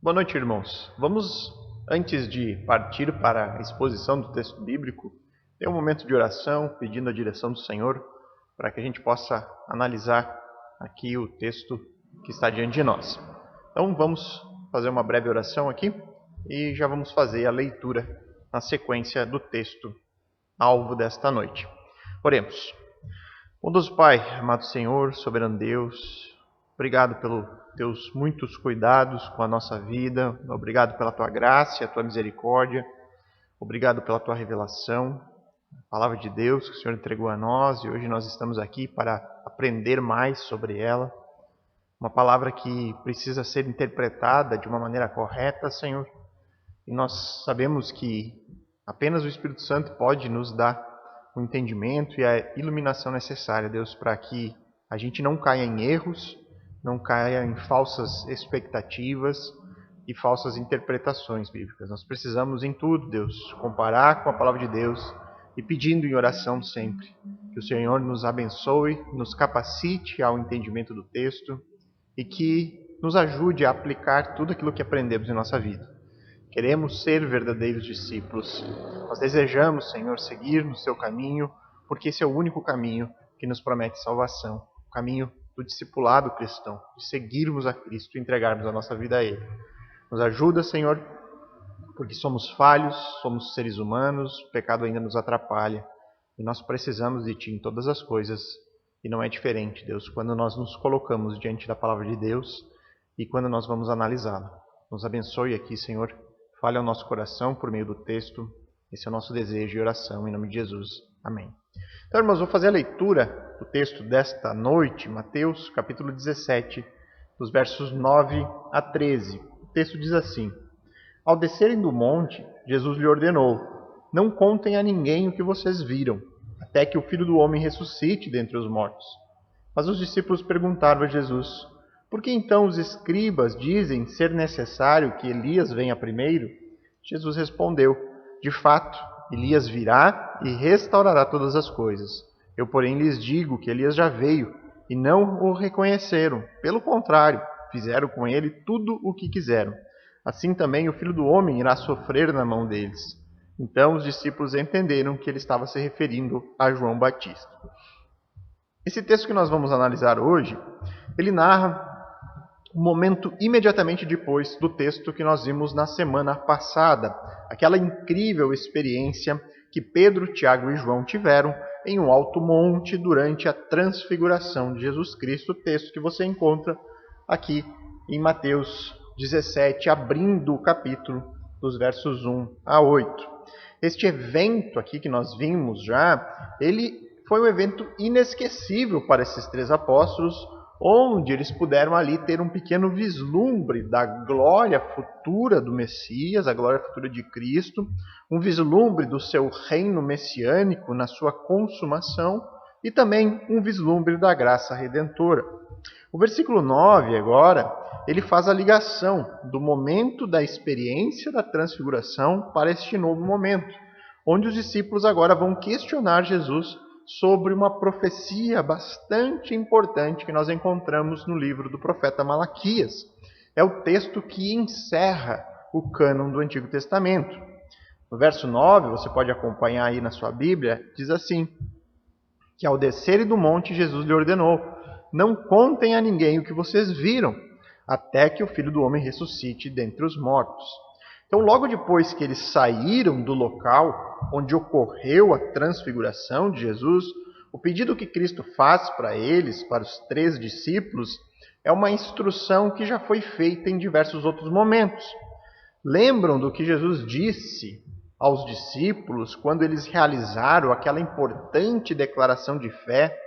Boa noite, irmãos. Vamos, antes de partir para a exposição do texto bíblico, ter um momento de oração, pedindo a direção do Senhor, para que a gente possa analisar aqui o texto que está diante de nós. Então, vamos fazer uma breve oração aqui e já vamos fazer a leitura na sequência do texto alvo desta noite. Oremos. Bondoso Pai, amado Senhor, soberano Deus, obrigado pelos teus muitos cuidados com a nossa vida, obrigado pela tua graça e a tua misericórdia, obrigado pela tua revelação, a palavra de Deus que o Senhor entregou a nós e hoje nós estamos aqui para aprender mais sobre ela. Uma palavra que precisa ser interpretada de uma maneira correta, Senhor, e nós sabemos que apenas o Espírito Santo pode nos dar o entendimento e a iluminação necessária, Deus, para que a gente não caia em erros, não caia em falsas expectativas e falsas interpretações bíblicas. Nós precisamos em tudo, Deus, comparar com a palavra de Deus e pedindo em oração sempre que o Senhor nos abençoe, nos capacite ao entendimento do texto e que nos ajude a aplicar tudo aquilo que aprendemos em nossa vida. Queremos ser verdadeiros discípulos. Nós desejamos, Senhor, seguir no seu caminho, porque esse é o único caminho que nos promete salvação. O caminho do discipulado cristão, de seguirmos a Cristo e entregarmos a nossa vida a Ele. Nos ajuda, Senhor, porque somos falhos, somos seres humanos, o pecado ainda nos atrapalha. E nós precisamos de Ti em todas as coisas. E não é diferente, Deus, quando nós nos colocamos diante da palavra de Deus e quando nós vamos analisá-la. Nos abençoe aqui, Senhor. Fale ao nosso coração por meio do texto. Esse é o nosso desejo e oração, em nome de Jesus. Amém. Então, irmãos, vou fazer a leitura do texto desta noite, Mateus, capítulo 17, dos versos 9 a 13. O texto diz assim: Ao descerem do monte, Jesus lhe ordenou: Não contem a ninguém o que vocês viram, até que o Filho do Homem ressuscite dentre os mortos. Mas os discípulos perguntaram a Jesus: Por que então os escribas dizem ser necessário que Elias venha primeiro? Jesus respondeu: De fato, Elias virá e restaurará todas as coisas. Eu, porém, lhes digo que Elias já veio e não o reconheceram. Pelo contrário, fizeram com ele tudo o que quiseram. Assim também o Filho do Homem irá sofrer na mão deles. Então os discípulos entenderam que ele estava se referindo a João Batista. Esse texto que nós vamos analisar hoje, ele narra o momento imediatamente depois do texto que nós vimos na semana passada, aquela incrível experiência que Pedro, Tiago e João tiveram em um alto monte durante a transfiguração de Jesus Cristo, o texto que você encontra aqui em Mateus 17, abrindo o capítulo dos versos 1 a 8. Este evento aqui que nós vimos já, ele foi um evento inesquecível para esses três apóstolos, onde eles puderam ali ter um pequeno vislumbre da glória futura do Messias, a glória futura de Cristo, um vislumbre do seu reino messiânico na sua consumação e também um vislumbre da graça redentora. O versículo 9 agora, ele faz a ligação do momento da experiência da transfiguração para este novo momento, onde os discípulos agora vão questionar Jesus sobre uma profecia bastante importante que nós encontramos no livro do profeta Malaquias. É o texto que encerra o cânon do Antigo Testamento. No verso 9, você pode acompanhar aí na sua Bíblia, diz assim, que ao descerem do monte, Jesus lhe ordenou: Não contem a ninguém o que vocês viram, até que o Filho do Homem ressuscite dentre os mortos. Então, logo depois que eles saíram do local onde ocorreu a transfiguração de Jesus, o pedido que Cristo faz para eles, para os três discípulos, é uma instrução que já foi feita em diversos outros momentos. Lembram do que Jesus disse aos discípulos quando eles realizaram aquela importante declaração de fé,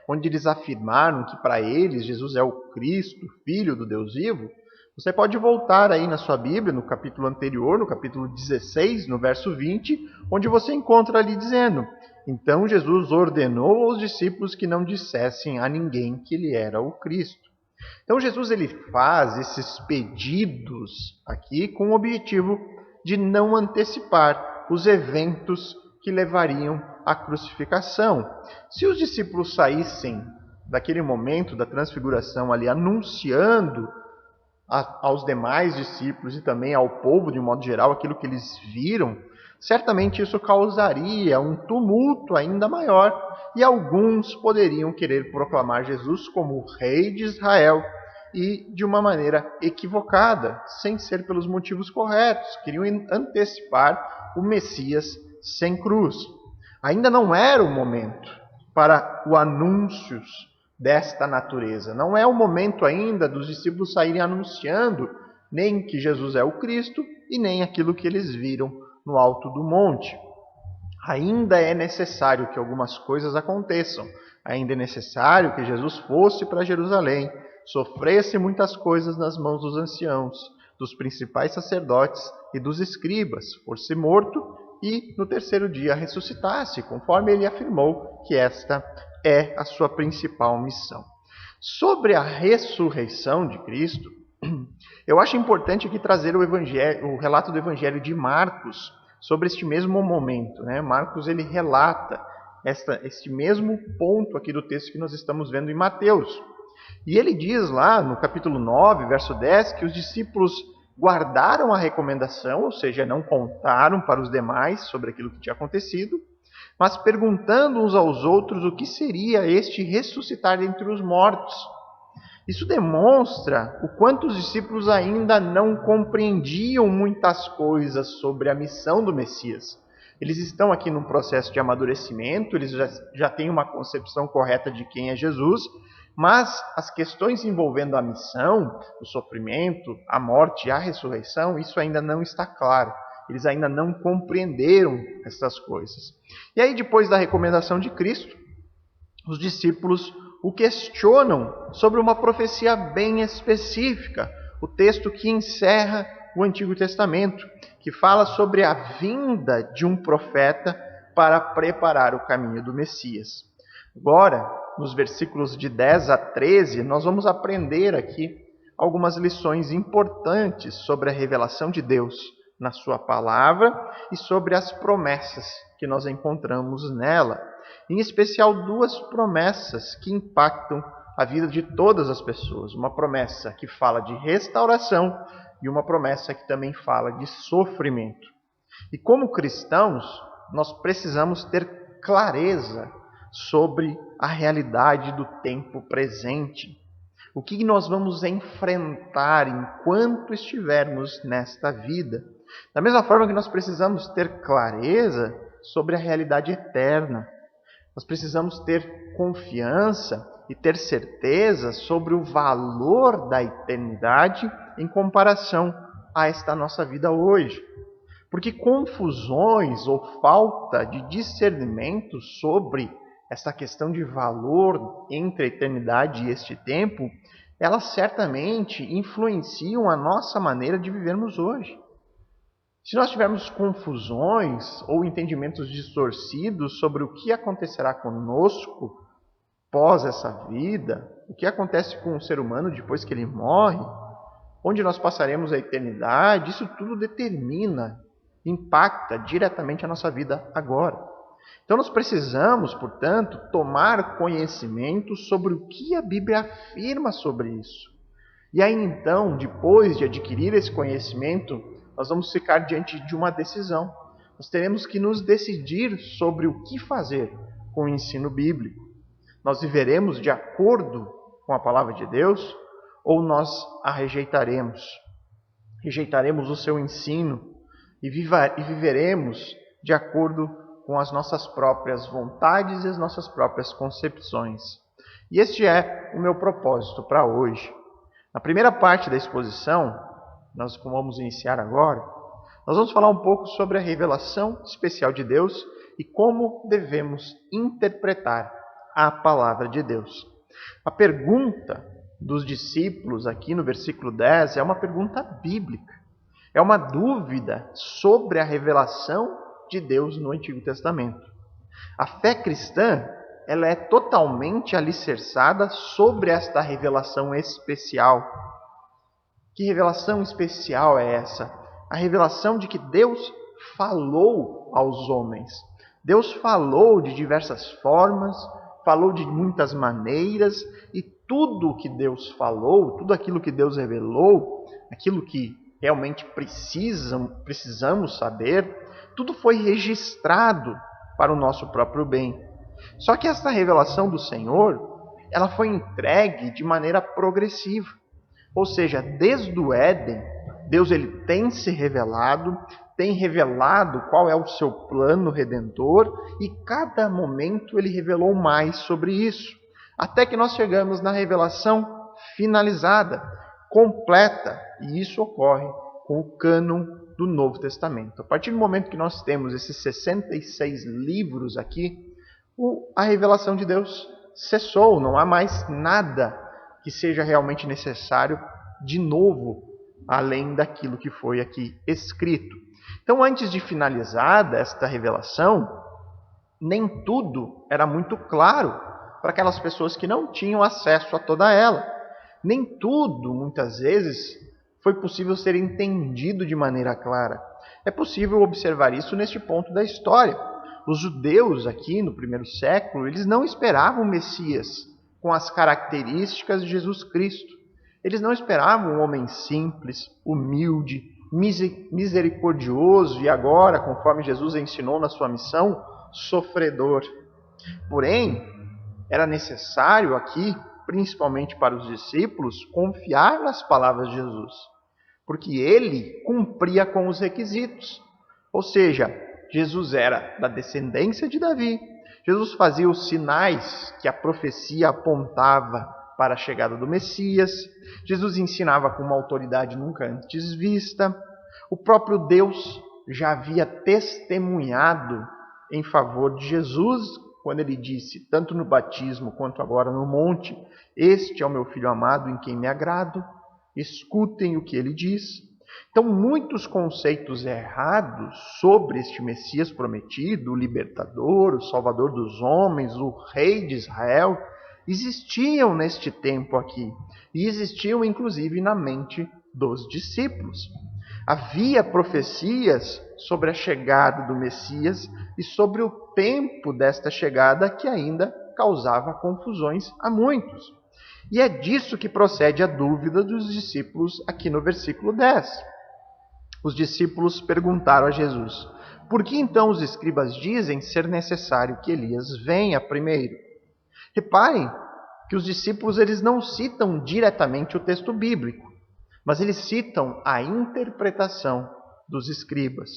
onde eles afirmaram que para eles Jesus é o Cristo, Filho do Deus vivo? Você pode voltar aí na sua Bíblia, no capítulo anterior, no capítulo 16, no verso 20, onde você encontra ali dizendo: Então Jesus ordenou aos discípulos que não dissessem a ninguém que ele era o Cristo. Então Jesus ele faz esses pedidos aqui com o objetivo de não antecipar os eventos que levariam à crucificação. Se os discípulos saíssem daquele momento da transfiguração ali anunciando aos demais discípulos e também ao povo de um modo geral aquilo que eles viram, certamente isso causaria um tumulto ainda maior e alguns poderiam querer proclamar Jesus como o rei de Israel e de uma maneira equivocada, sem ser pelos motivos corretos. Queriam antecipar o Messias sem cruz. Ainda não era o momento para o anúncios desta natureza. Não é o momento ainda dos discípulos saírem anunciando nem que Jesus é o Cristo e nem aquilo que eles viram no alto do monte. Ainda é necessário que algumas coisas aconteçam. Ainda é necessário que Jesus fosse para Jerusalém, sofresse muitas coisas nas mãos dos anciãos, dos principais sacerdotes e dos escribas, fosse morto e no terceiro dia ressuscitasse, conforme ele afirmou que esta é a sua principal missão. Sobre a ressurreição de Cristo, eu acho importante aqui trazer o relato do Evangelho de Marcos sobre este mesmo momento. Marcos ele relata este mesmo ponto aqui do texto que nós estamos vendo em Mateus. E ele diz lá no capítulo 9, verso 10, que os discípulos guardaram a recomendação, ou seja, não contaram para os demais sobre aquilo que tinha acontecido, mas perguntando uns aos outros o que seria este ressuscitar dentre os mortos. Isso demonstra o quanto os discípulos ainda não compreendiam muitas coisas sobre a missão do Messias. Eles estão aqui num processo de amadurecimento, eles já têm uma concepção correta de quem é Jesus, mas as questões envolvendo a missão, o sofrimento, a morte e a ressurreição, isso ainda não está claro. Eles ainda não compreenderam essas coisas. E aí, depois da recomendação de Cristo, os discípulos o questionam sobre uma profecia bem específica, o texto que encerra o Antigo Testamento, que fala sobre a vinda de um profeta para preparar o caminho do Messias. Agora, nos versículos de 10 a 13, nós vamos aprender aqui algumas lições importantes sobre a revelação de Deus na sua palavra e sobre as promessas que nós encontramos nela. Em especial, duas promessas que impactam a vida de todas as pessoas. Uma promessa que fala de restauração e uma promessa que também fala de sofrimento. E como cristãos, nós precisamos ter clareza sobre a realidade do tempo presente. O que nós vamos enfrentar enquanto estivermos nesta vida. Da mesma forma que nós precisamos ter clareza sobre a realidade eterna. Nós precisamos ter confiança e ter certeza sobre o valor da eternidade em comparação a esta nossa vida hoje. Porque confusões ou falta de discernimento sobre essa questão de valor entre a eternidade e este tempo, elas certamente influenciam a nossa maneira de vivermos hoje. Se nós tivermos confusões ou entendimentos distorcidos sobre o que acontecerá conosco pós essa vida, o que acontece com o ser humano depois que ele morre, onde nós passaremos a eternidade, isso tudo determina, impacta diretamente a nossa vida agora. Então nós precisamos, portanto, tomar conhecimento sobre o que a Bíblia afirma sobre isso. E aí então, depois de adquirir esse conhecimento, nós vamos ficar diante de uma decisão. Nós teremos que nos decidir sobre o que fazer com o ensino bíblico. Nós viveremos de acordo com a palavra de Deus ou nós a rejeitaremos? Rejeitaremos o seu ensino e viveremos de acordo com as nossas próprias vontades e as nossas próprias concepções. E este é o meu propósito para hoje. Na primeira parte da exposição, nós vamos iniciar agora, nós vamos falar um pouco sobre a revelação especial de Deus e como devemos interpretar a palavra de Deus. A pergunta dos discípulos aqui no versículo 10 é uma pergunta bíblica. É uma dúvida sobre a revelação de Deus no Antigo Testamento. A fé cristã, ela é totalmente alicerçada sobre esta revelação especial. Que revelação especial é essa? A revelação de que Deus falou aos homens. Deus falou de diversas formas, falou de muitas maneiras, e tudo o que Deus falou, tudo aquilo que Deus revelou, aquilo que realmente precisamos saber, tudo foi registrado para o nosso próprio bem. Só que essa revelação do Senhor, ela foi entregue de maneira progressiva. Ou seja, desde o Éden, Deus ele tem se revelado, tem revelado qual é o seu plano redentor, e cada momento ele revelou mais sobre isso. Até que nós chegamos na revelação finalizada, completa, e isso ocorre com o cânon do Novo Testamento. A partir do momento que nós temos esses 66 livros aqui, a revelação de Deus cessou, não há mais nada que seja realmente necessário de novo, além daquilo que foi aqui escrito. Então, antes de finalizada esta revelação, nem tudo era muito claro para aquelas pessoas que não tinham acesso a toda ela. Nem tudo, muitas vezes, foi possível ser entendido de maneira clara. É possível observar isso neste ponto da história. Os judeus aqui no primeiro século, eles não esperavam o Messias com as características de Jesus Cristo. Eles não esperavam um homem simples, humilde, misericordioso e agora, conforme Jesus ensinou na sua missão, sofredor. Porém, era necessário aqui, principalmente para os discípulos, confiar nas palavras de Jesus, porque ele cumpria com os requisitos. Ou seja, Jesus era da descendência de Davi. Jesus fazia os sinais que a profecia apontava para a chegada do Messias. Jesus ensinava com uma autoridade nunca antes vista. O próprio Deus já havia testemunhado em favor de Jesus, quando ele disse, tanto no batismo quanto agora no monte, este é o meu Filho amado em quem me agrado, escutem o que ele diz. Então, muitos conceitos errados sobre este Messias prometido, o libertador, o salvador dos homens, o rei de Israel, existiam neste tempo aqui, e existiam inclusive na mente dos discípulos. Havia profecias sobre a chegada do Messias e sobre o tempo desta chegada que ainda causava confusões a muitos. E é disso que procede a dúvida dos discípulos aqui no versículo 10. Os discípulos perguntaram a Jesus, por que então os escribas dizem ser necessário que Elias venha primeiro? Reparem que os discípulos eles não citam diretamente o texto bíblico, mas eles citam a interpretação dos escribas.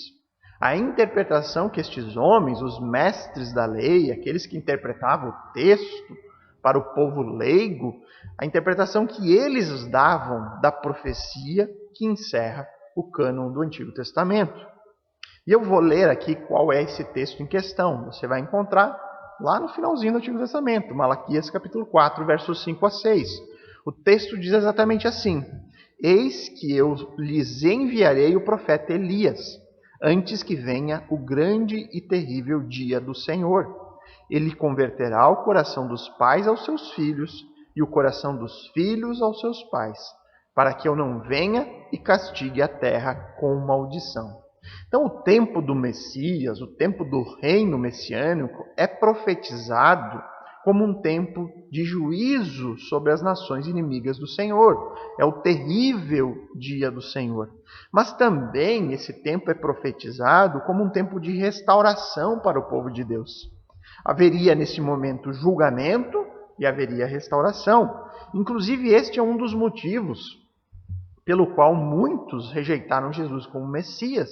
A interpretação que estes homens, os mestres da lei, aqueles que interpretavam o texto para o povo leigo, a interpretação que eles davam da profecia que encerra o cânon do Antigo Testamento. E eu vou ler aqui qual é esse texto em questão. Você vai encontrar lá no finalzinho do Antigo Testamento, Malaquias capítulo 4, versos 5 a 6. O texto diz exatamente assim: eis que eu lhes enviarei o profeta Elias, antes que venha o grande e terrível dia do Senhor. Ele converterá o coração dos pais aos seus filhos e o coração dos filhos aos seus pais, para que eu não venha e castigue a terra com maldição. Então, o tempo do Messias, o tempo do reino messiânico, é profetizado como um tempo de juízo sobre as nações inimigas do Senhor. É o terrível dia do Senhor. Mas também esse tempo é profetizado como um tempo de restauração para o povo de Deus. Haveria nesse momento julgamento e haveria restauração. Inclusive, este é um dos motivos pelo qual muitos rejeitaram Jesus como Messias.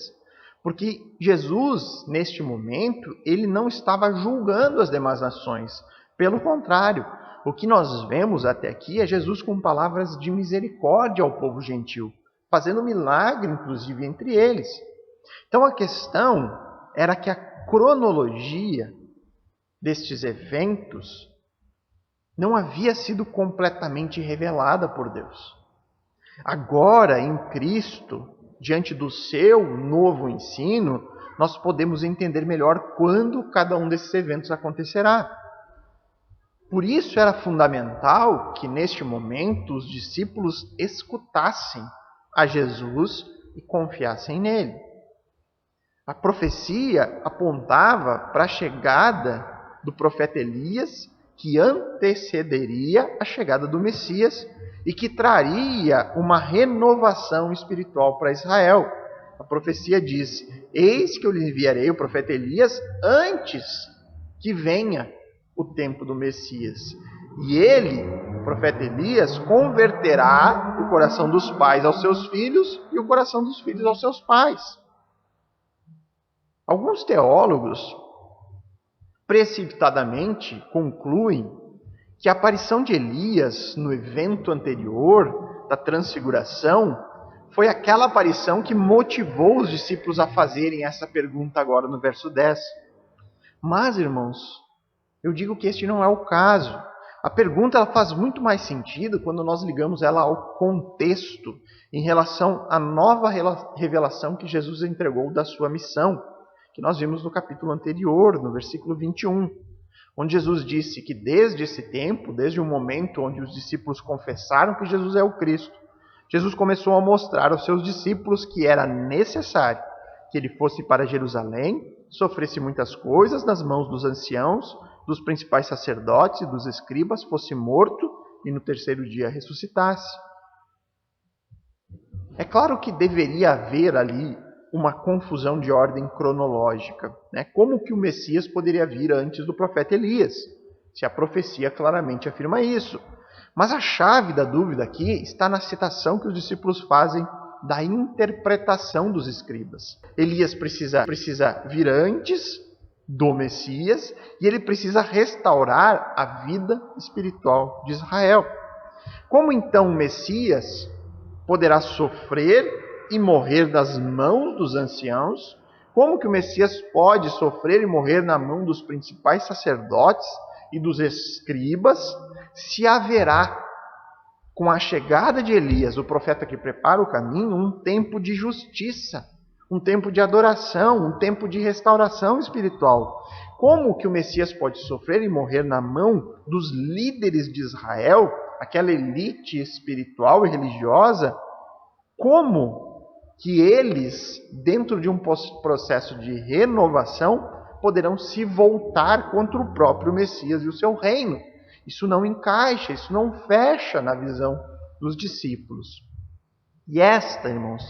Porque Jesus, neste momento, ele não estava julgando as demais nações. Pelo contrário, o que nós vemos até aqui é Jesus com palavras de misericórdia ao povo gentil, fazendo milagre, inclusive, entre eles. Então, a questão era que a cronologia destes eventos não havia sido completamente revelada por Deus. Agora, em Cristo, diante do seu novo ensino, nós podemos entender melhor quando cada um desses eventos acontecerá. Por isso era fundamental que, neste momento, os discípulos escutassem a Jesus e confiassem nele. A profecia apontava para a chegada do profeta Elias, que antecederia a chegada do Messias e que traria uma renovação espiritual para Israel. A profecia diz: eis que eu lhe enviarei o profeta Elias antes que venha o tempo do Messias. E ele, o profeta Elias, converterá o coração dos pais aos seus filhos e o coração dos filhos aos seus pais. Alguns teólogos precipitadamente concluem que a aparição de Elias no evento anterior da transfiguração foi aquela aparição que motivou os discípulos a fazerem essa pergunta agora no verso 10. Mas, irmãos, eu digo que este não é o caso. A pergunta ela faz muito mais sentido quando nós ligamos ela ao contexto em relação à nova revelação que Jesus entregou da sua missão, que nós vimos no capítulo anterior, no versículo 21, onde Jesus disse que desde esse tempo, desde o momento onde os discípulos confessaram que Jesus é o Cristo, Jesus começou a mostrar aos seus discípulos que era necessário que ele fosse para Jerusalém, sofresse muitas coisas nas mãos dos anciãos, dos principais sacerdotes e dos escribas, fosse morto e no terceiro dia ressuscitasse. É claro que deveria haver ali uma confusão de ordem cronológica, né? Como que o Messias poderia vir antes do profeta Elias? Se a profecia claramente afirma isso. Mas a chave da dúvida aqui está na citação que os discípulos fazem da interpretação dos escribas. Elias precisa vir antes do Messias e ele precisa restaurar a vida espiritual de Israel. Como então o Messias poderá sofrer e morrer das mãos dos anciãos? Como que o Messias pode sofrer e morrer na mão dos principais sacerdotes e dos escribas, se haverá, com a chegada de Elias, o profeta que prepara o caminho, um tempo de justiça, um tempo de adoração, um tempo de restauração espiritual? Como que o Messias pode sofrer e morrer na mão dos líderes de Israel, aquela elite espiritual e religiosa? Como que eles, dentro de um processo de renovação, poderão se voltar contra o próprio Messias e o seu reino? Isso não encaixa, isso não fecha na visão dos discípulos. E esta, irmãos,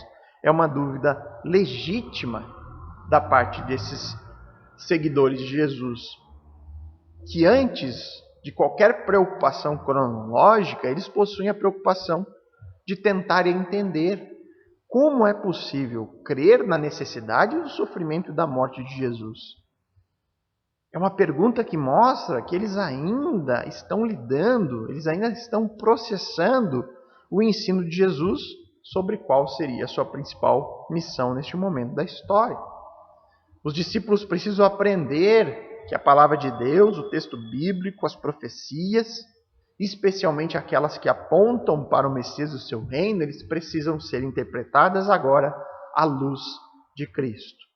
é uma dúvida legítima da parte desses seguidores de Jesus, que antes de qualquer preocupação cronológica, eles possuem a preocupação de tentar entender como é possível crer na necessidade do sofrimento e da morte de Jesus. É uma pergunta que mostra que eles ainda estão lidando, eles ainda estão processando o ensino de Jesus sobre qual seria a sua principal missão neste momento da história. Os discípulos precisam aprender que a palavra de Deus, o texto bíblico, as profecias, especialmente aquelas que apontam para o Messias e o seu reino, eles precisam ser interpretadas agora à luz de Cristo.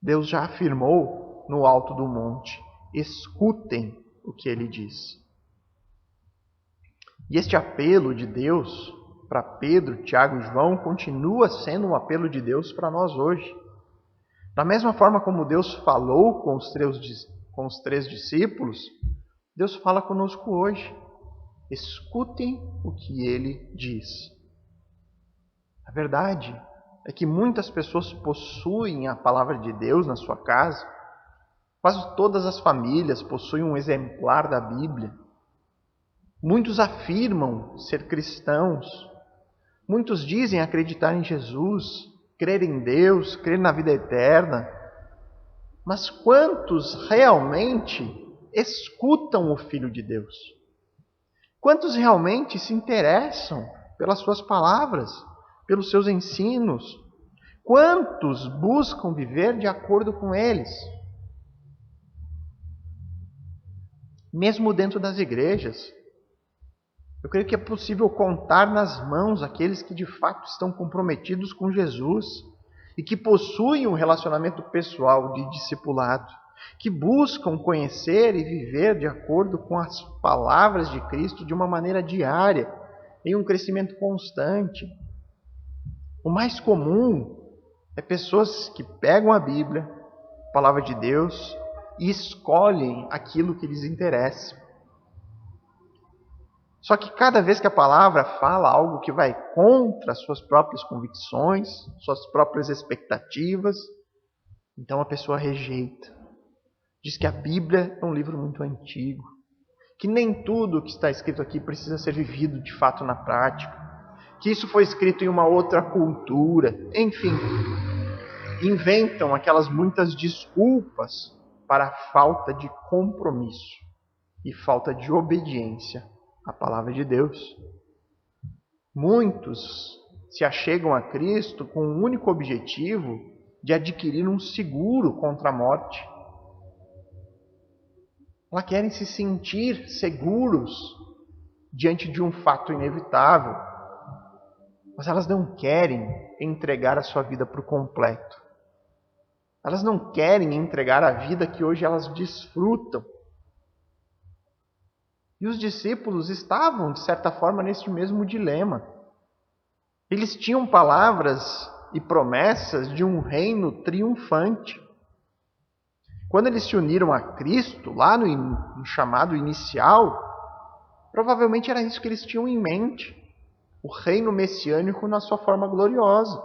Deus já afirmou no alto do monte: escutem o que ele diz. E este apelo de Deus para Pedro, Tiago e João continua sendo um apelo de Deus para nós hoje. Da mesma forma como Deus falou com os três discípulos, Deus fala conosco hoje. Escutem o que ele diz. A verdade é que muitas pessoas possuem a palavra de Deus na sua casa. Quase todas as famílias possuem um exemplar da Bíblia. Muitos afirmam ser cristãos. Muitos dizem acreditar em Jesus, crer em Deus, crer na vida eterna. Mas quantos realmente escutam o Filho de Deus? Quantos realmente se interessam pelas suas palavras, pelos seus ensinos? Quantos buscam viver de acordo com eles? Mesmo dentro das igrejas, eu creio que é possível contar nas mãos aqueles que de fato estão comprometidos com Jesus e que possuem um relacionamento pessoal de discipulado, que buscam conhecer e viver de acordo com as palavras de Cristo de uma maneira diária, em um crescimento constante. O mais comum é pessoas que pegam a Bíblia, a palavra de Deus, e escolhem aquilo que lhes interessa. Só que cada vez que a palavra fala algo que vai contra as suas próprias convicções, suas próprias expectativas, então a pessoa rejeita. Diz que a Bíblia é um livro muito antigo, que nem tudo o que está escrito aqui precisa ser vivido de fato na prática, que isso foi escrito em uma outra cultura, enfim. Inventam aquelas muitas desculpas para a falta de compromisso e falta de obediência à palavra de Deus. Muitos se achegam a Cristo com o único objetivo de adquirir um seguro contra a morte. Elas querem se sentir seguros diante de um fato inevitável, mas elas não querem entregar a sua vida por completo. Elas não querem entregar a vida que hoje elas desfrutam. E os discípulos estavam, de certa forma, nesse mesmo dilema. Eles tinham palavras e promessas de um reino triunfante. Quando eles se uniram a Cristo, lá no chamado inicial, provavelmente era isso que eles tinham em mente. O reino messiânico na sua forma gloriosa.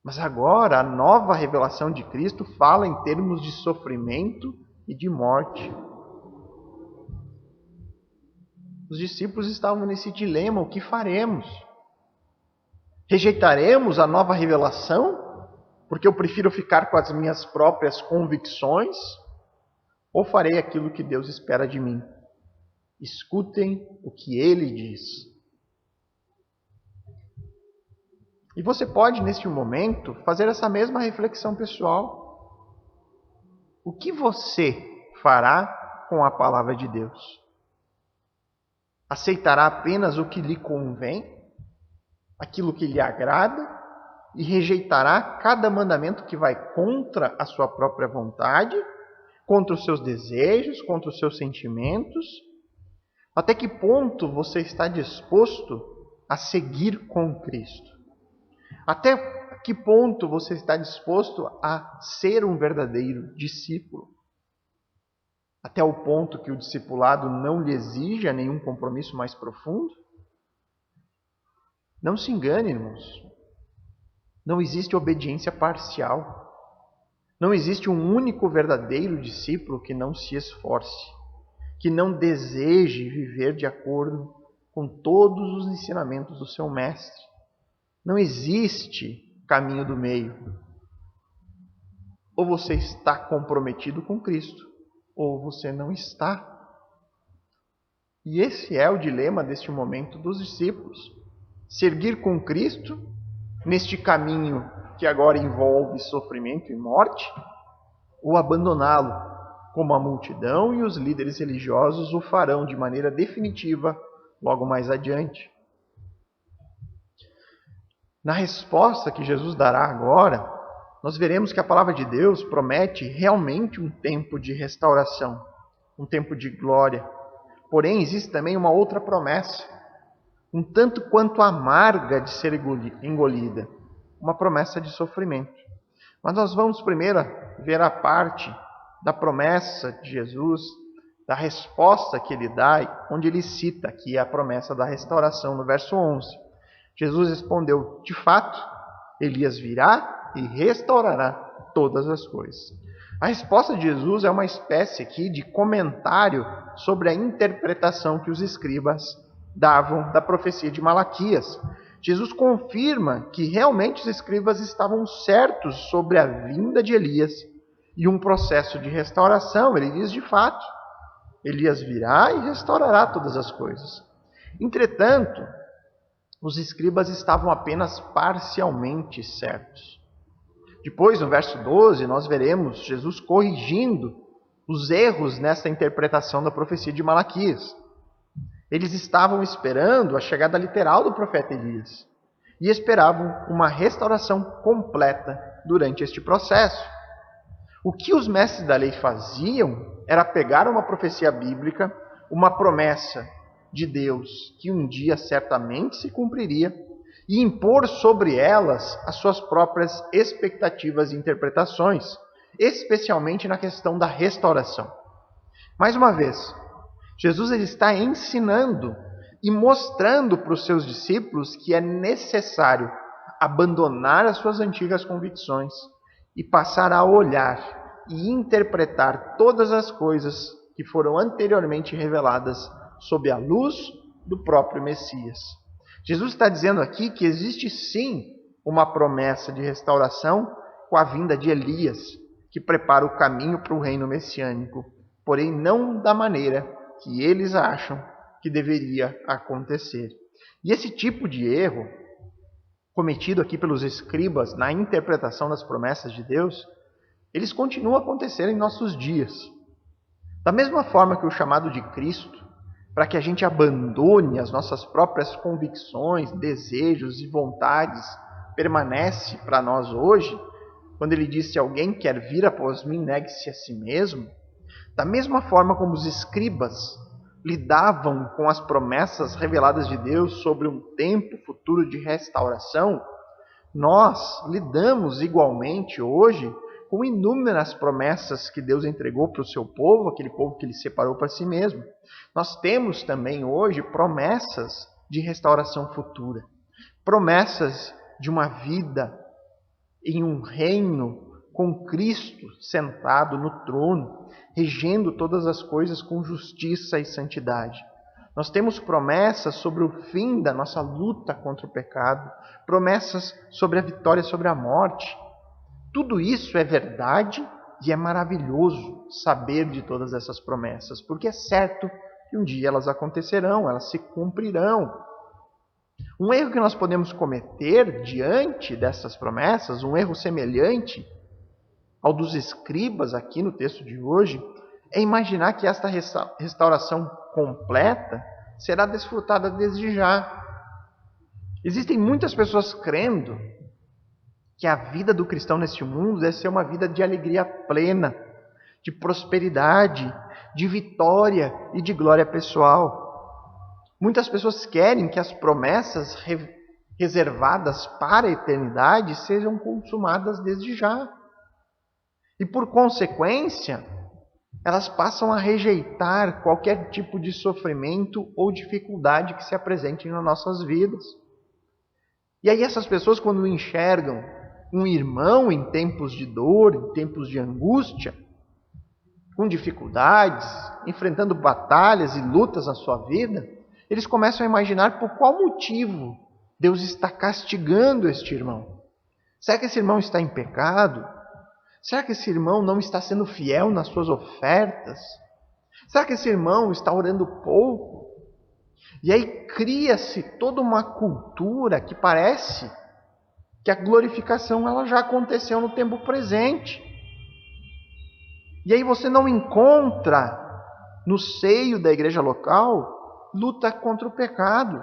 Mas agora, a nova revelação de Cristo fala em termos de sofrimento e de morte. Os discípulos estavam nesse dilema: o que faremos? Rejeitaremos a nova revelação, porque eu prefiro ficar com as minhas próprias convicções? Ou farei aquilo que Deus espera de mim? Escutem o que Ele diz. E você pode, neste momento, fazer essa mesma reflexão pessoal. O que você fará com a palavra de Deus? Aceitará apenas o que lhe convém, aquilo que lhe agrada, e rejeitará cada mandamento que vai contra a sua própria vontade, contra os seus desejos, contra os seus sentimentos? Até que ponto você está disposto a seguir com Cristo? Até que ponto você está disposto a ser um verdadeiro discípulo? Até o ponto que o discipulado não lhe exija nenhum compromisso mais profundo? Não se engane, irmãos. Não existe obediência parcial. Não existe um único verdadeiro discípulo que não se esforce, que não deseje viver de acordo com todos os ensinamentos do seu mestre. Não existe caminho do meio. Ou você está comprometido com Cristo, ou você não está. E esse é o dilema deste momento dos discípulos. Seguir com Cristo, neste caminho que agora envolve sofrimento e morte, ou abandoná-lo, como a multidão e os líderes religiosos o farão de maneira definitiva logo mais adiante. Na resposta que Jesus dará agora, nós veremos que a palavra de Deus promete realmente um tempo de restauração, um tempo de glória. Porém, existe também uma outra promessa, um tanto quanto amarga de ser engolida, uma promessa de sofrimento. Mas nós vamos primeiro ver a parte da promessa de Jesus, da resposta que ele dá, onde ele cita aqui a promessa da restauração, no verso 11. Jesus respondeu: de fato, Elias virá e restaurará todas as coisas. A resposta de Jesus é uma espécie aqui de comentário sobre a interpretação que os escribas davam da profecia de Malaquias. Jesus confirma que realmente os escribas estavam certos sobre a vinda de Elias e um processo de restauração. Ele diz: de fato, Elias virá e restaurará todas as coisas. Entretanto, os escribas estavam apenas parcialmente certos. Depois, no verso 12, nós veremos Jesus corrigindo os erros nessa interpretação da profecia de Malaquias. Eles estavam esperando a chegada literal do profeta Elias e esperavam uma restauração completa durante este processo. O que os mestres da lei faziam era pegar uma profecia bíblica, uma promessa de Deus que um dia certamente se cumpriria, e impor sobre elas as suas próprias expectativas e interpretações, especialmente na questão da restauração. Mais uma vez, Jesus ele está ensinando e mostrando para os seus discípulos que é necessário abandonar as suas antigas convicções e passar a olhar e interpretar todas as coisas que foram anteriormente reveladas sob a luz do próprio Messias. Jesus está dizendo aqui que existe sim uma promessa de restauração com a vinda de Elias, que prepara o caminho para o reino messiânico, porém não da maneira que eles acham que deveria acontecer. E esse tipo de erro, cometido aqui pelos escribas na interpretação das promessas de Deus, eles continuam a acontecer em nossos dias. Da mesma forma que o chamado de Cristo, para que a gente abandone as nossas próprias convicções, desejos e vontades, permanece para nós hoje, quando ele diz: se alguém quer vir após mim, negue-se a si mesmo. Da mesma forma como os escribas lidavam com as promessas reveladas de Deus sobre um tempo futuro de restauração, nós lidamos igualmente hoje com inúmeras promessas que Deus entregou para o seu povo, aquele povo que ele separou para si mesmo. Nós temos também hoje promessas de restauração futura, promessas de uma vida em um reino com Cristo sentado no trono, regendo todas as coisas com justiça e santidade. Nós temos promessas sobre o fim da nossa luta contra o pecado, promessas sobre a vitória sobre a morte. Tudo isso é verdade e é maravilhoso saber de todas essas promessas, porque é certo que um dia elas acontecerão, elas se cumprirão. Um erro que nós podemos cometer diante dessas promessas, um erro semelhante ao dos escribas aqui no texto de hoje, é imaginar que esta restauração completa será desfrutada desde já. Existem muitas pessoas crendo que a vida do cristão neste mundo deve ser uma vida de alegria plena, de prosperidade, de vitória e de glória pessoal. Muitas pessoas querem que as promessas reservadas para a eternidade sejam consumadas desde já. E por consequência, elas passam a rejeitar qualquer tipo de sofrimento ou dificuldade que se apresente nas nossas vidas. E aí essas pessoas, quando enxergam um irmão em tempos de dor, em tempos de angústia, com dificuldades, enfrentando batalhas e lutas na sua vida, eles começam a imaginar por qual motivo Deus está castigando este irmão. Será que esse irmão está em pecado? Será que esse irmão não está sendo fiel nas suas ofertas? Será que esse irmão está orando pouco? E aí cria-se toda uma cultura que parece que a glorificação ela já aconteceu no tempo presente. E aí você não encontra no seio da igreja local luta contra o pecado.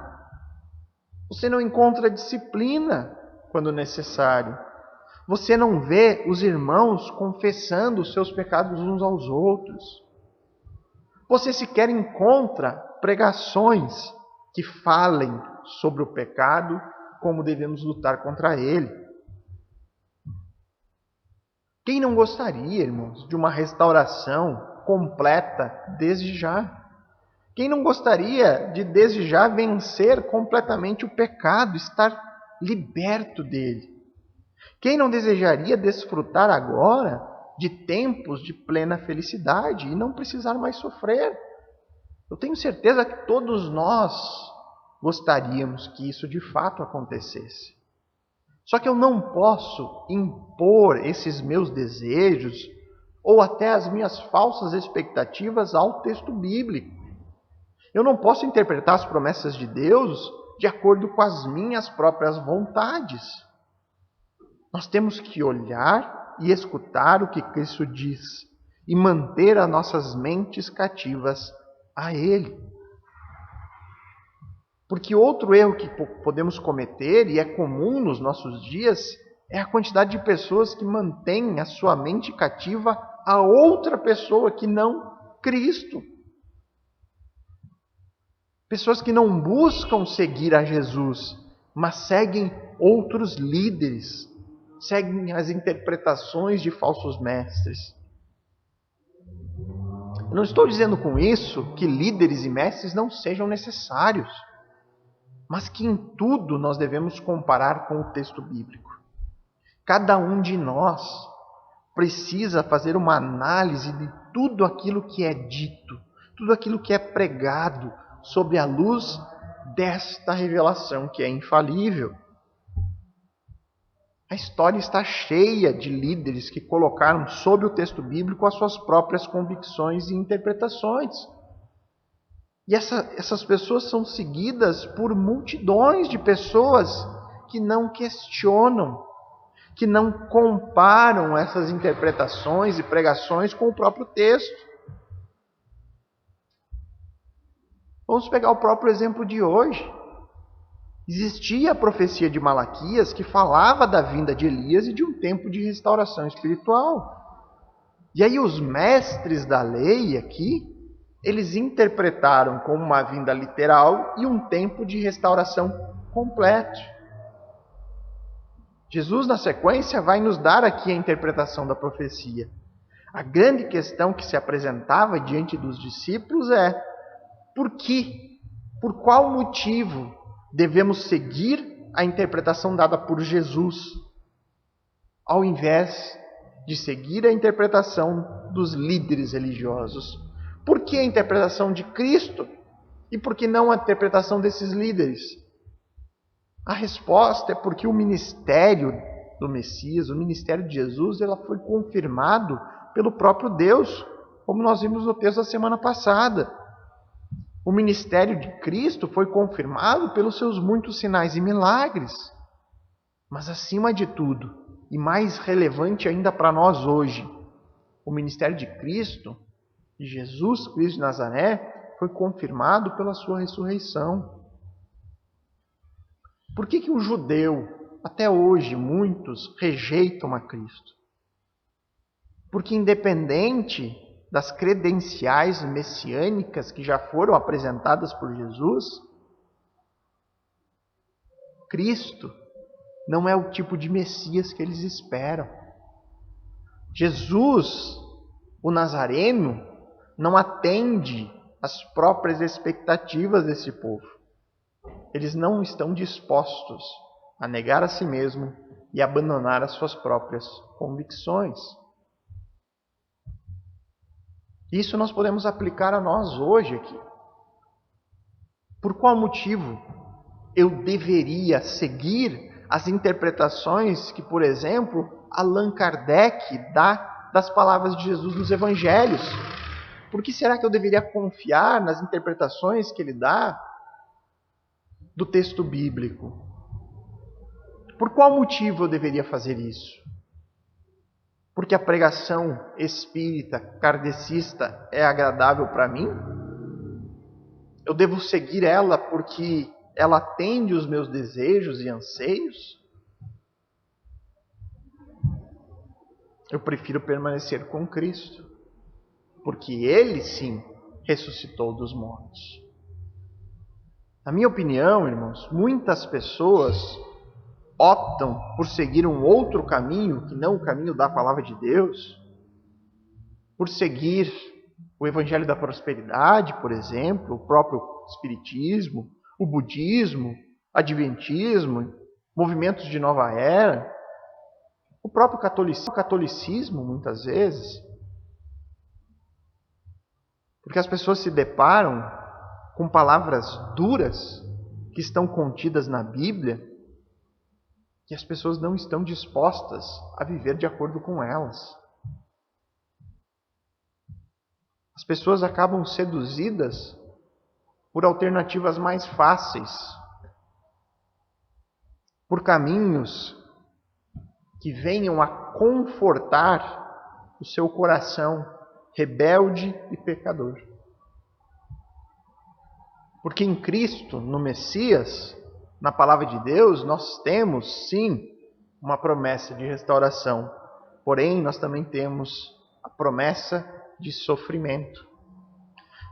Você não encontra disciplina quando necessário. Você não vê os irmãos confessando os seus pecados uns aos outros. Você sequer encontra pregações que falem sobre o pecado, como devemos lutar contra ele. Quem não gostaria, irmãos, de uma restauração completa desde já? Quem não gostaria de desde já vencer completamente o pecado, estar liberto dele? Quem não desejaria desfrutar agora de tempos de plena felicidade e não precisar mais sofrer? Eu tenho certeza que todos nós gostaríamos que isso de fato acontecesse. Só que eu não posso impor esses meus desejos ou até as minhas falsas expectativas ao texto bíblico. Eu não posso interpretar as promessas de Deus de acordo com as minhas próprias vontades. Nós temos que olhar e escutar o que Cristo diz e manter as nossas mentes cativas a Ele. Porque outro erro que podemos cometer, e é comum nos nossos dias, é a quantidade de pessoas que mantêm a sua mente cativa a outra pessoa que não Cristo. Pessoas que não buscam seguir a Jesus, mas seguem outros líderes, seguem as interpretações de falsos mestres. Eu não estou dizendo com isso que líderes e mestres não sejam necessários, mas que em tudo nós devemos comparar com o texto bíblico. Cada um de nós precisa fazer uma análise de tudo aquilo que é dito, tudo aquilo que é pregado, sob a luz desta revelação que é infalível. A história está cheia de líderes que colocaram sob o texto bíblico as suas próprias convicções e interpretações. E essas pessoas são seguidas por multidões de pessoas que não questionam, que não comparam essas interpretações e pregações com o próprio texto. Vamos pegar o próprio exemplo de hoje. Existia a profecia de Malaquias que falava da vinda de Elias e de um tempo de restauração espiritual. E aí os mestres da lei aqui, eles interpretaram como uma vinda literal e um tempo de restauração completo. Jesus, na sequência, vai nos dar aqui a interpretação da profecia. A grande questão que se apresentava diante dos discípulos é: por que, por qual motivo devemos seguir a interpretação dada por Jesus, ao invés de seguir a interpretação dos líderes religiosos? Por que a interpretação de Cristo e por que não a interpretação desses líderes? A resposta é porque o ministério do Messias, o ministério de Jesus, ela foi confirmado pelo próprio Deus, como nós vimos no texto da semana passada. O ministério de Cristo foi confirmado pelos seus muitos sinais e milagres. Mas acima de tudo, e mais relevante ainda para nós hoje, o ministério de Cristo, de Jesus Cristo de Nazaré, foi confirmado pela sua ressurreição. Por que o judeu, até hoje, muitos rejeitam a Cristo? Porque independente das credenciais messiânicas que já foram apresentadas por Jesus, Cristo não é o tipo de Messias que eles esperam. Jesus, o Nazareno, não atende às próprias expectativas desse povo. Eles não estão dispostos a negar a si mesmo e abandonar as suas próprias convicções. Isso nós podemos aplicar a nós hoje aqui. Por qual motivo eu deveria seguir as interpretações que, por exemplo, Allan Kardec dá das palavras de Jesus nos Evangelhos? Por que será que eu deveria confiar nas interpretações que ele dá do texto bíblico? Por qual motivo eu deveria fazer isso? Porque a pregação espírita, kardecista é agradável para mim? Eu devo seguir ela porque ela atende os meus desejos e anseios? Eu prefiro permanecer com Cristo, porque Ele sim ressuscitou dos mortos. Na minha opinião, irmãos, muitas pessoas optam por seguir um outro caminho, que não o caminho da palavra de Deus, por seguir o evangelho da prosperidade, por exemplo, o próprio espiritismo, o budismo, adventismo, movimentos de nova era, o próprio catolicismo, muitas vezes, porque as pessoas se deparam com palavras duras que estão contidas na Bíblia e as pessoas não estão dispostas a viver de acordo com elas. As pessoas acabam seduzidas por alternativas mais fáceis, por caminhos que venham a confortar o seu coração rebelde e pecador. Porque em Cristo, no Messias, na palavra de Deus, nós temos, sim, uma promessa de restauração. Porém, nós também temos a promessa de sofrimento.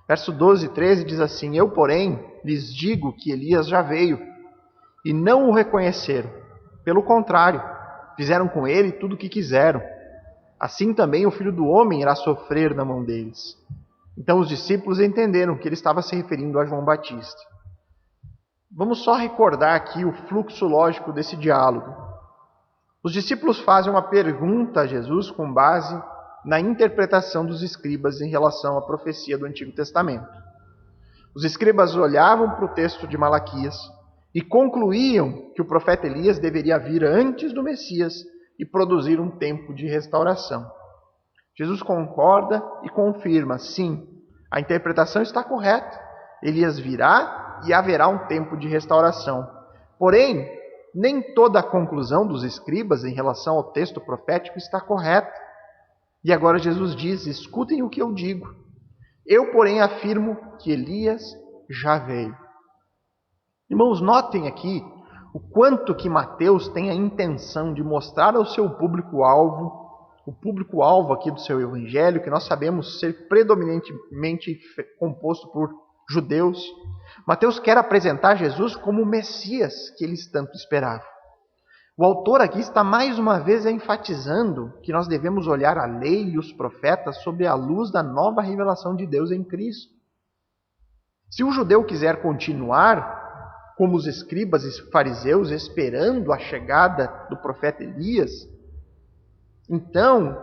Verso 12 e 13 diz assim: Eu, porém, lhes digo que Elias já veio, e não o reconheceram. Pelo contrário, fizeram com ele tudo o que quiseram. Assim também o Filho do Homem irá sofrer na mão deles. Então os discípulos entenderam que ele estava se referindo a João Batista. Vamos só recordar aqui o fluxo lógico desse diálogo. Os discípulos fazem uma pergunta a Jesus com base na interpretação dos escribas em relação à profecia do Antigo Testamento. Os escribas olhavam para o texto de Malaquias e concluíam que o profeta Elias deveria vir antes do Messias e produzir um tempo de restauração. Jesus concorda e confirma, sim, a interpretação está correta. Elias virá e haverá um tempo de restauração. Porém, nem toda a conclusão dos escribas em relação ao texto profético está correta. E agora Jesus diz, escutem o que eu digo. Eu, porém, afirmo que Elias já veio. Irmãos, notem aqui o quanto que Mateus tem a intenção de mostrar ao seu público-alvo, o público-alvo aqui do seu evangelho, que nós sabemos ser predominantemente composto por judeus. Mateus quer apresentar Jesus como o Messias que eles tanto esperavam. O autor aqui está mais uma vez enfatizando que nós devemos olhar a lei e os profetas sob a luz da nova revelação de Deus em Cristo. Se o judeu quiser continuar como os escribas e fariseus esperando a chegada do profeta Elias, então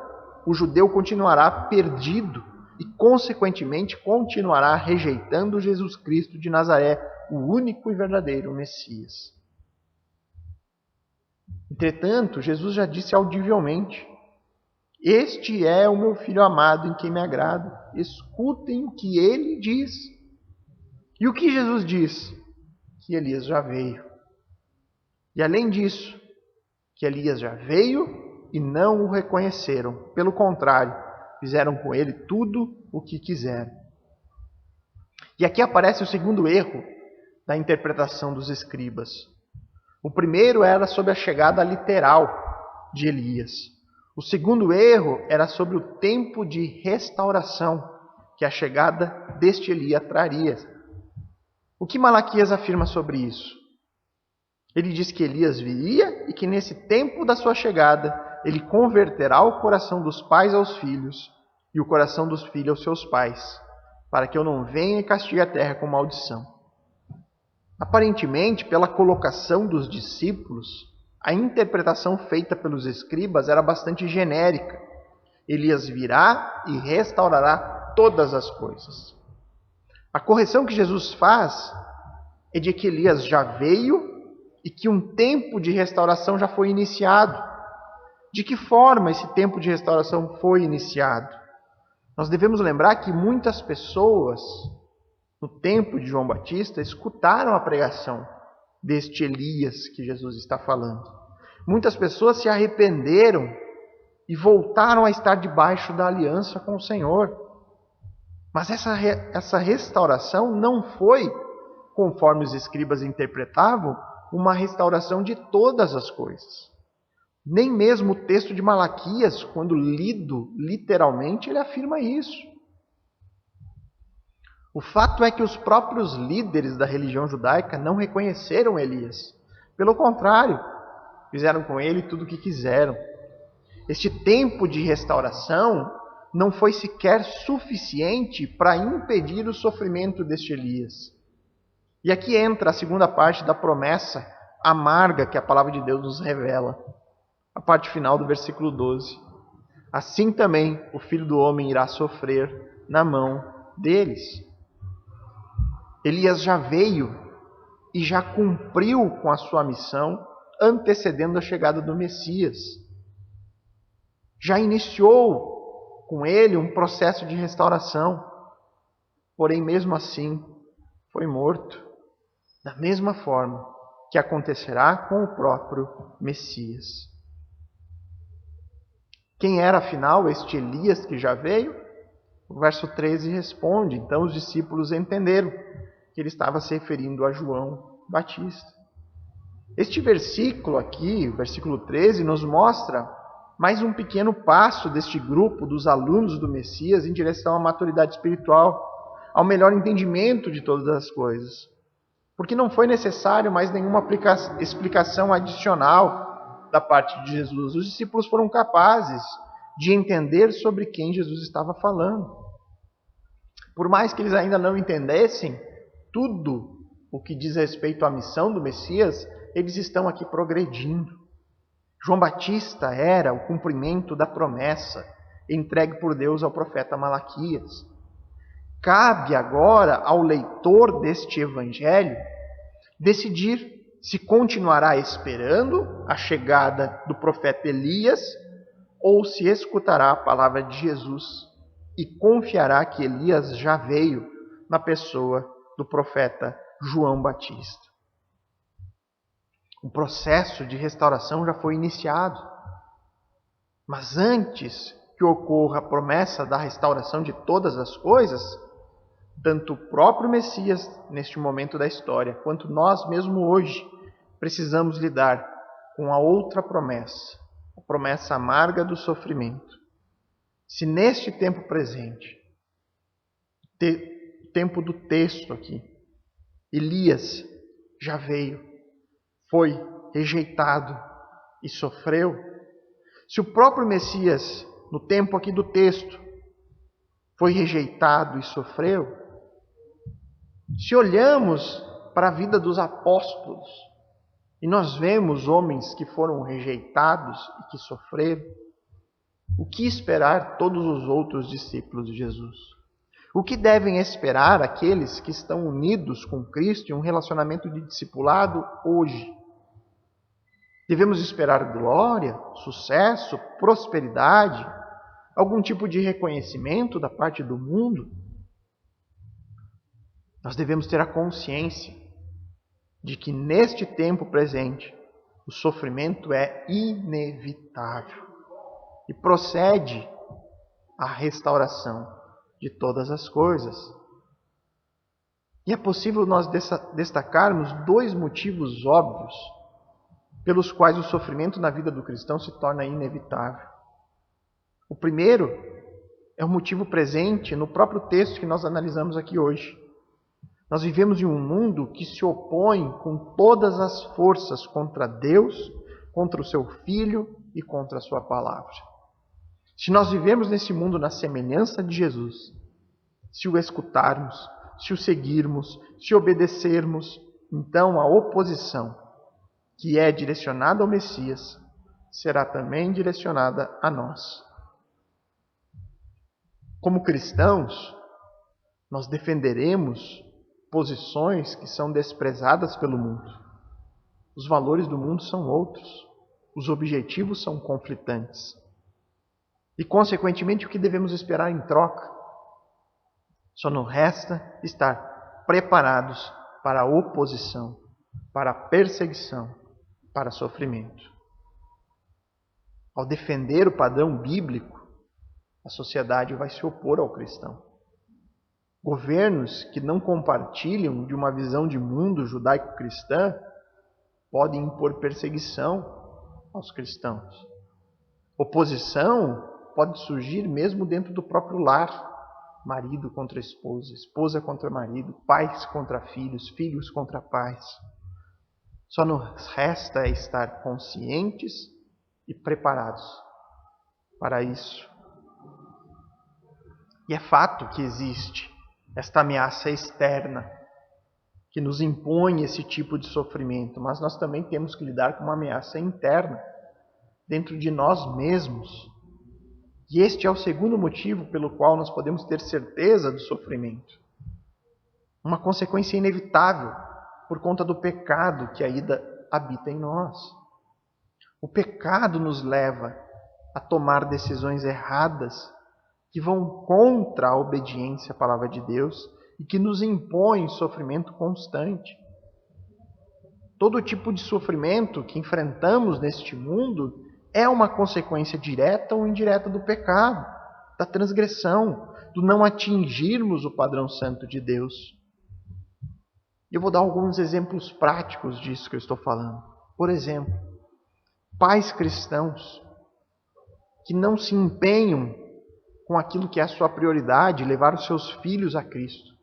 o judeu continuará perdido e, consequentemente, continuará rejeitando Jesus Cristo de Nazaré, o único e verdadeiro Messias. Entretanto, Jesus já disse audivelmente, este é o meu Filho amado em quem me agrado. Escutem o que ele diz. E o que Jesus diz? Que Elias já veio. E além disso, que Elias já veio e não o reconheceram. Pelo contrário, fizeram com ele tudo o que quiseram. E aqui aparece o segundo erro da interpretação dos escribas. O primeiro era sobre a chegada literal de Elias. O segundo erro era sobre o tempo de restauração que a chegada deste Elias traria. O que Malaquias afirma sobre isso? Ele diz que Elias viria e que nesse tempo da sua chegada ele converterá o coração dos pais aos filhos e o coração dos filhos aos seus pais, para que eu não venha e castigue a terra com maldição. Aparentemente, pela colocação dos discípulos, a interpretação feita pelos escribas era bastante genérica. Elias virá e restaurará todas as coisas. A correção que Jesus faz é de que Elias já veio e que um tempo de restauração já foi iniciado. De que forma esse tempo de restauração foi iniciado? Nós devemos lembrar que muitas pessoas, no tempo de João Batista, escutaram a pregação deste Elias que Jesus está falando. Muitas pessoas se arrependeram e voltaram a estar debaixo da aliança com o Senhor. Mas essa restauração não foi, conforme os escribas interpretavam, uma restauração de todas as coisas. Nem mesmo o texto de Malaquias, quando lido literalmente, ele afirma isso. O fato é que os próprios líderes da religião judaica não reconheceram Elias. Pelo contrário, fizeram com ele tudo o que quiseram. Este tempo de restauração não foi sequer suficiente para impedir o sofrimento deste Elias. E aqui entra a segunda parte da promessa amarga que a palavra de Deus nos revela. A parte final do versículo 12. Assim também o Filho do Homem irá sofrer na mão deles. Elias já veio e já cumpriu com a sua missão, antecedendo a chegada do Messias. Já iniciou com ele um processo de restauração. Porém, mesmo assim, foi morto. Da mesma forma que acontecerá com o próprio Messias. Quem era, afinal, este Elias que já veio? O verso 13 responde, então os discípulos entenderam que ele estava se referindo a João Batista. Este versículo aqui, o versículo 13, nos mostra mais um pequeno passo deste grupo dos alunos do Messias em direção à maturidade espiritual, ao melhor entendimento de todas as coisas. Porque não foi necessário mais nenhuma explicação adicional da parte de Jesus. Os discípulos foram capazes de entender sobre quem Jesus estava falando. Por mais que eles ainda não entendessem tudo o que diz respeito à missão do Messias, eles estão aqui progredindo. João Batista era o cumprimento da promessa entregue por Deus ao profeta Malaquias. Cabe agora ao leitor deste evangelho decidir se continuará esperando a chegada do profeta Elias ou se escutará a palavra de Jesus e confiará que Elias já veio na pessoa do profeta João Batista. O processo de restauração já foi iniciado, mas antes que ocorra a promessa da restauração de todas as coisas, tanto o próprio Messias, neste momento da história, quanto nós mesmo hoje, precisamos lidar com a outra promessa, a promessa amarga do sofrimento. Se neste tempo presente, tempo do texto aqui, Elias já veio, foi rejeitado e sofreu, se o próprio Messias, no tempo aqui do texto, foi rejeitado e sofreu, se olhamos para a vida dos apóstolos e nós vemos homens que foram rejeitados e que sofreram, o que esperar todos os outros discípulos de Jesus? O que devem esperar aqueles que estão unidos com Cristo em um relacionamento de discipulado hoje? Devemos esperar glória, sucesso, prosperidade, algum tipo de reconhecimento da parte do mundo? Nós devemos ter a consciência de que neste tempo presente o sofrimento é inevitável e procede a restauração de todas as coisas. E é possível nós destacarmos dois motivos óbvios pelos quais o sofrimento na vida do cristão se torna inevitável. O primeiro é o motivo presente no próprio texto que nós analisamos aqui hoje. Nós vivemos em um mundo que se opõe com todas as forças contra Deus, contra o seu Filho e contra a sua palavra. Se nós vivemos nesse mundo na semelhança de Jesus, se o escutarmos, se o seguirmos, se obedecermos, então a oposição que é direcionada ao Messias será também direcionada a nós. Como cristãos, nós defenderemos posições que são desprezadas pelo mundo. Os valores do mundo são outros. Os objetivos são conflitantes. E, consequentemente, o que devemos esperar em troca? Só nos resta estar preparados para a oposição, para a perseguição, para sofrimento. Ao defender o padrão bíblico, a sociedade vai se opor ao cristão. Governos que não compartilham de uma visão de mundo judaico-cristã podem impor perseguição aos cristãos. Oposição pode surgir mesmo dentro do próprio lar. Marido contra esposa, esposa contra marido, pais contra filhos, filhos contra pais. Só nos resta estar conscientes e preparados para isso. E é fato que existe esta ameaça externa que nos impõe esse tipo de sofrimento, mas nós também temos que lidar com uma ameaça interna dentro de nós mesmos. E este é o segundo motivo pelo qual nós podemos ter certeza do sofrimento. Uma consequência inevitável por conta do pecado que ainda habita em nós. O pecado nos leva a tomar decisões erradas que vão contra a obediência à palavra de Deus e que nos impõem sofrimento constante. Todo tipo de sofrimento que enfrentamos neste mundo é uma consequência direta ou indireta do pecado, da transgressão, do não atingirmos o padrão santo de Deus. Eu vou dar alguns exemplos práticos disso que eu estou falando. Por exemplo, pais cristãos que não se empenham com aquilo que é a sua prioridade, levar os seus filhos a Cristo.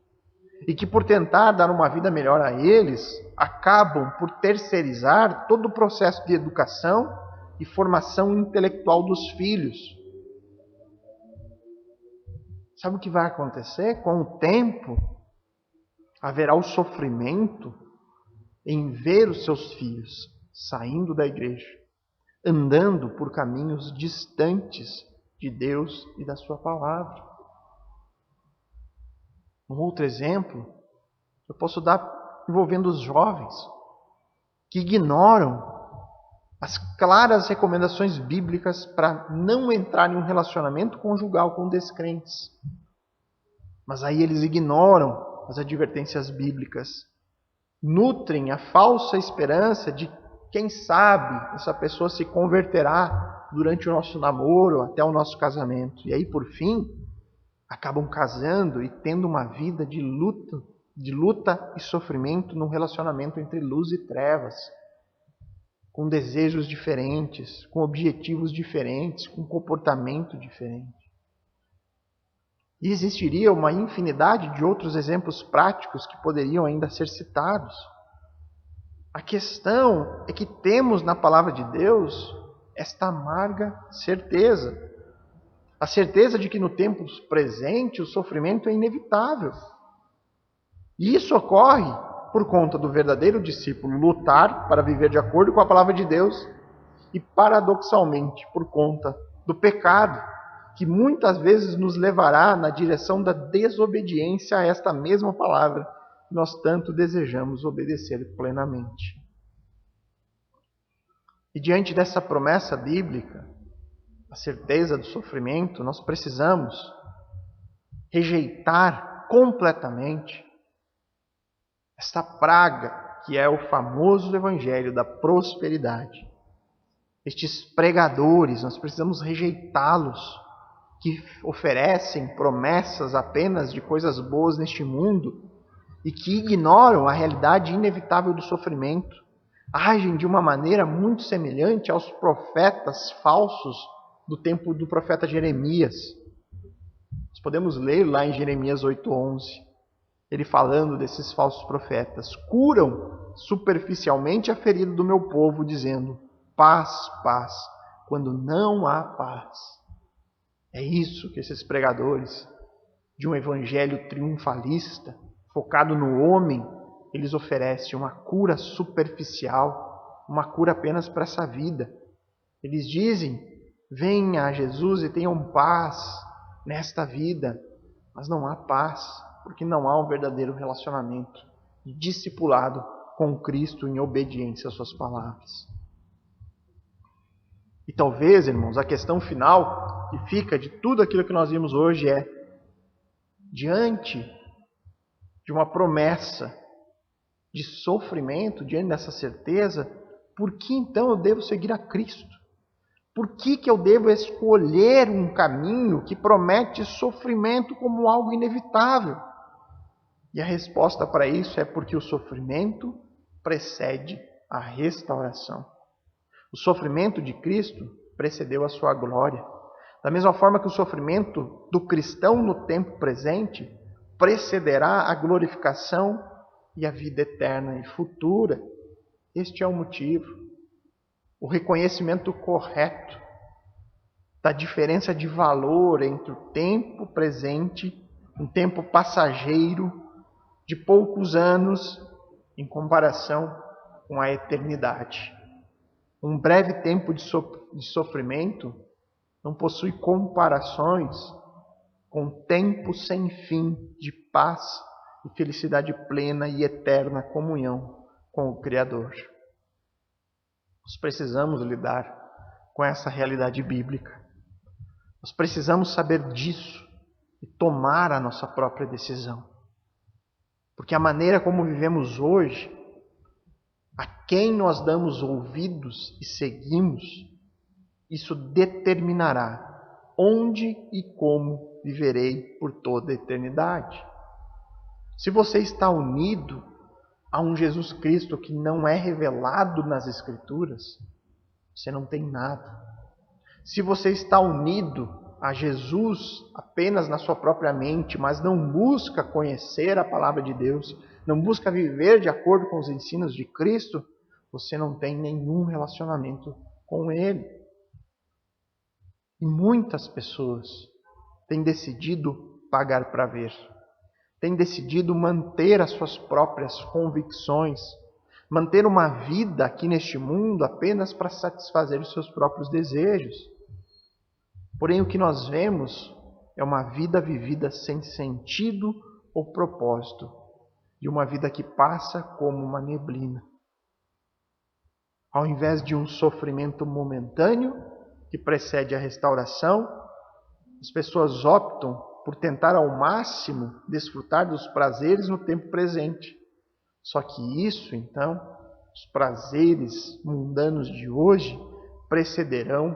E que por tentar dar uma vida melhor a eles, acabam por terceirizar todo o processo de educação e formação intelectual dos filhos. Sabe o que vai acontecer? Com o tempo, haverá o sofrimento em ver os seus filhos saindo da igreja, andando por caminhos distantes de Deus e da sua palavra. Um outro exemplo, eu posso dar envolvendo os jovens, que ignoram as claras recomendações bíblicas para não entrar em um relacionamento conjugal com descrentes. Mas aí eles ignoram as advertências bíblicas, nutrem a falsa esperança de quem sabe essa pessoa se converterá durante o nosso namoro, até o nosso casamento. E aí, por fim, acabam casando e tendo uma vida de luta e sofrimento num relacionamento entre luz e trevas, com desejos diferentes, com objetivos diferentes, com comportamento diferente. E existiria uma infinidade de outros exemplos práticos que poderiam ainda ser citados. A questão é que temos na palavra de Deus esta amarga certeza. A certeza de que no tempo presente o sofrimento é inevitável. E isso ocorre por conta do verdadeiro discípulo lutar para viver de acordo com a palavra de Deus e, paradoxalmente, por conta do pecado, que muitas vezes nos levará na direção da desobediência a esta mesma palavra que nós tanto desejamos obedecer plenamente. E diante dessa promessa bíblica, a certeza do sofrimento, nós precisamos rejeitar completamente esta praga que é o famoso evangelho da prosperidade. Estes pregadores, nós precisamos rejeitá-los, que oferecem promessas apenas de coisas boas neste mundo e que ignoram a realidade inevitável do sofrimento. Agem de uma maneira muito semelhante aos profetas falsos do tempo do profeta Jeremias. Nós podemos ler lá em Jeremias 8:11, ele falando desses falsos profetas. Curam superficialmente a ferida do meu povo, dizendo: paz, paz, quando não há paz. É isso que esses pregadores de um evangelho triunfalista, focado no homem, eles oferecem uma cura superficial, uma cura apenas para essa vida. Eles dizem: venha a Jesus e tenham paz nesta vida, mas não há paz, porque não há um verdadeiro relacionamento de discipulado com Cristo em obediência às suas palavras. E talvez, irmãos, a questão final que fica de tudo aquilo que nós vimos hoje é: diante de uma promessa de sofrimento, diante dessa certeza, por que então eu devo seguir a Cristo? Por que eu devo escolher um caminho que promete sofrimento como algo inevitável? E a resposta para isso é porque o sofrimento precede a restauração. O sofrimento de Cristo precedeu a sua glória. Da mesma forma que o sofrimento do cristão no tempo presente precederá a glorificação e a vida eterna e futura. Este é o motivo. O reconhecimento correto da diferença de valor entre o tempo presente, um tempo passageiro de poucos anos, em comparação com a eternidade. Um breve tempo de sofrimento não possui comparações com tempo sem fim de paz e felicidade plena e eterna comunhão com o Criador. Nós precisamos lidar com essa realidade bíblica. Nós precisamos saber disso e tomar a nossa própria decisão. Porque a maneira como vivemos hoje, a quem nós damos ouvidos e seguimos, isso determinará onde e como viverei por toda a eternidade. Se você está unido a um Jesus Cristo que não é revelado nas Escrituras, você não tem nada. Se você está unido a Jesus apenas na sua própria mente, mas não busca conhecer a palavra de Deus, não busca viver de acordo com os ensinos de Cristo, você não tem nenhum relacionamento com Ele. E muitas pessoas têm decidido pagar para ver. Têm decidido manter as suas próprias convicções, manter uma vida aqui neste mundo apenas para satisfazer os seus próprios desejos. Porém, o que nós vemos é uma vida vivida sem sentido ou propósito, e uma vida que passa como uma neblina. Ao invés de um sofrimento momentâneo que precede a restauração, as pessoas optam por tentar ao máximo desfrutar dos prazeres no tempo presente. Só que isso, então, os prazeres mundanos de hoje precederão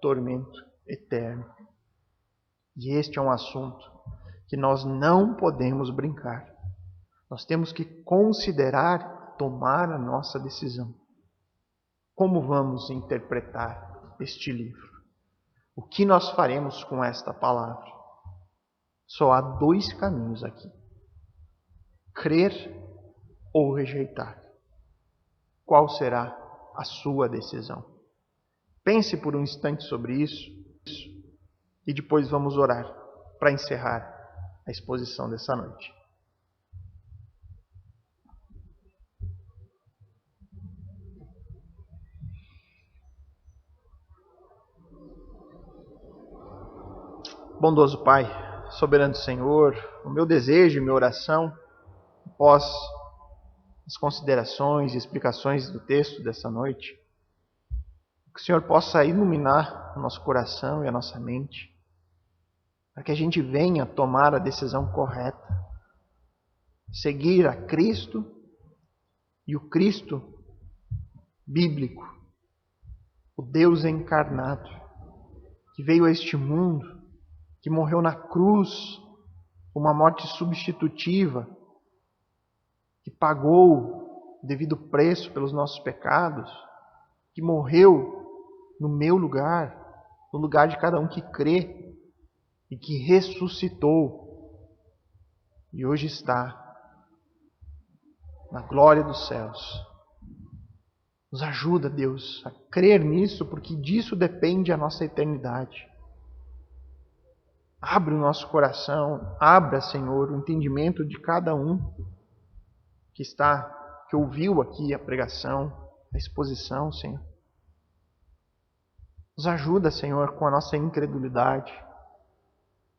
tormento eterno. E este é um assunto que nós não podemos brincar. Nós temos que considerar tomar a nossa decisão. Como vamos interpretar este livro? O que nós faremos com esta palavra? Só há 2 caminhos aqui: crer ou rejeitar. Qual será a sua decisão? Pense por um instante sobre isso e depois vamos orar para encerrar a exposição dessa noite. Bondoso Pai, soberano Senhor, o meu desejo e minha oração, após as considerações e explicações do texto dessa noite, que o Senhor possa iluminar o nosso coração e a nossa mente, para que a gente venha tomar a decisão correta, seguir a Cristo e o Cristo bíblico, o Deus encarnado, que veio a este mundo, que morreu na cruz, uma morte substitutiva, que pagou o devido preço pelos nossos pecados, que morreu no meu lugar, no lugar de cada um que crê, e que ressuscitou, e hoje está na glória dos céus. Nos ajuda, Deus, a crer nisso, porque disso depende a nossa eternidade. Abre o nosso coração, abra, Senhor, o entendimento de cada um que ouviu aqui a pregação, a exposição, Senhor. Nos ajuda, Senhor, com a nossa incredulidade.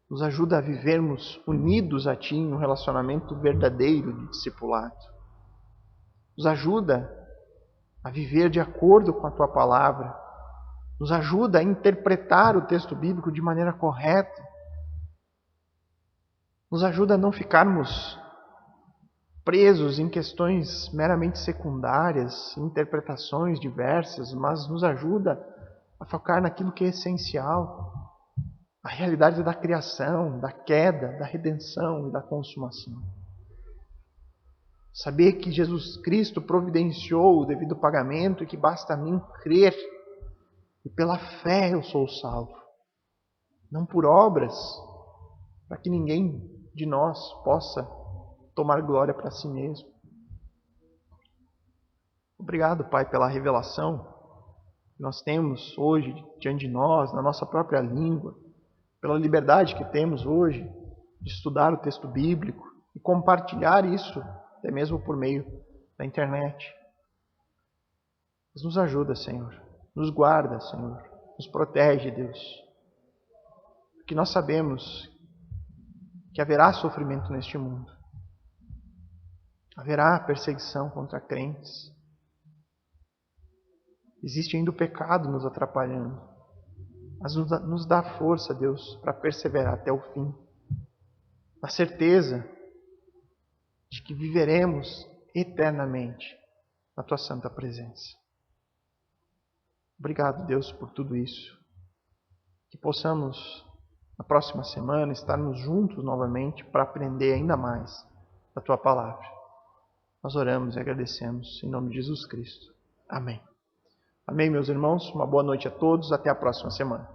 Nos ajuda a vivermos unidos a Ti em um relacionamento verdadeiro de discipulado. Nos ajuda a viver de acordo com a Tua palavra. Nos ajuda a interpretar o texto bíblico de maneira correta. Nos ajuda a não ficarmos presos em questões meramente secundárias, interpretações diversas, mas nos ajuda a focar naquilo que é essencial, a realidade da criação, da queda, da redenção e da consumação. Saber que Jesus Cristo providenciou o devido pagamento e que basta a mim crer, e pela fé eu sou salvo, não por obras, para que ninguém de nós possa tomar glória para si mesmo. Obrigado, Pai, pela revelação que nós temos hoje diante de nós, na nossa própria língua, pela liberdade que temos hoje de estudar o texto bíblico e compartilhar isso, até mesmo por meio da internet. Mas nos ajuda, Senhor, nos guarda, Senhor, nos protege, Deus, porque nós sabemos que haverá sofrimento neste mundo. Haverá perseguição contra crentes. Existe ainda o pecado nos atrapalhando. Mas nos dá força, Deus, para perseverar até o fim. Na certeza de que viveremos eternamente na Tua santa presença. Obrigado, Deus, por tudo isso. Que possamos, na próxima semana, estarmos juntos novamente para aprender ainda mais da Tua palavra. Nós oramos e agradecemos em nome de Jesus Cristo. Amém. Amém, meus irmãos. Uma boa noite a todos. Até a próxima semana.